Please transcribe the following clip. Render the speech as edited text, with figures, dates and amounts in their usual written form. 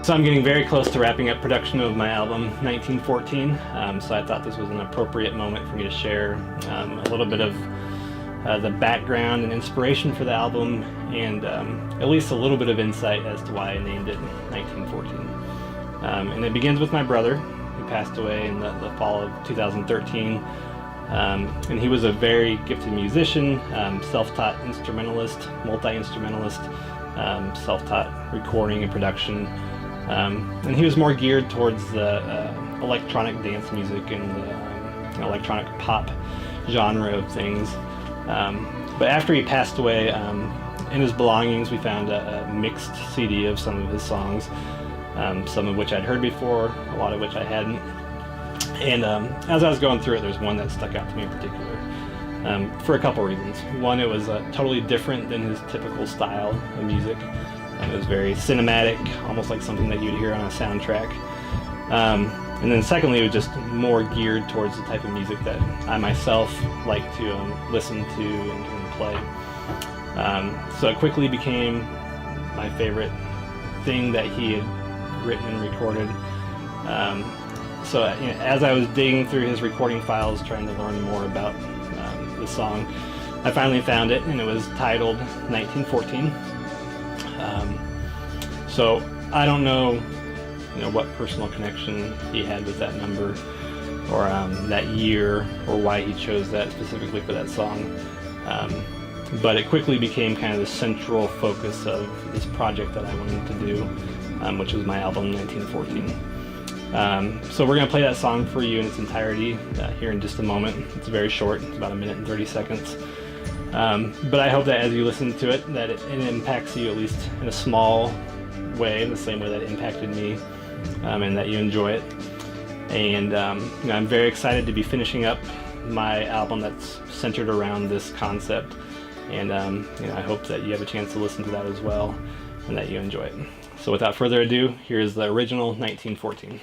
So I'm getting very close to wrapping up production of my album 1914, so I thought this was an appropriate moment for me to share a little bit of the background and inspiration for the album, and at least a little bit of insight as to why I named it 1914. And it begins with my brother, who passed away in the fall of 2013. And he was a very gifted musician, self-taught instrumentalist, multi-instrumentalist, self-taught recording and production. And he was more geared towards the electronic dance music and the electronic pop genre of things. But after he passed away, in his belongings we found a mixed CD of some of his songs, some of which I'd heard before, a lot of which I hadn't. And as I was going through it, there's one that stuck out to me in particular, for a couple reasons. One, it was totally different than his typical style of music. It was very cinematic, almost like something that you'd hear on a soundtrack. And then secondly, it was just more geared towards the type of music that I myself like to listen to and play. So it quickly became my favorite thing that he had written and recorded. So as I was digging through his recording files, trying to learn more about the song, I finally found it, and it was titled 1914. So I don't know, what personal connection he had with that number, or that year, or why he chose that specifically for that song. But it quickly became kind of the central focus of this project that I wanted to do, which was my album 1914. So we're going to play that song for you in its entirety here in just a moment. It's very short, it's about 1 minute and 30 seconds. But I hope that as you listen to it, that it impacts you at least in a small way, in the same way that it impacted me, and that you enjoy it. And I'm very excited to be finishing up my album that's centered around this concept. And I hope that you have a chance to listen to that as well, and that you enjoy it. So without further ado, here's the original 1914.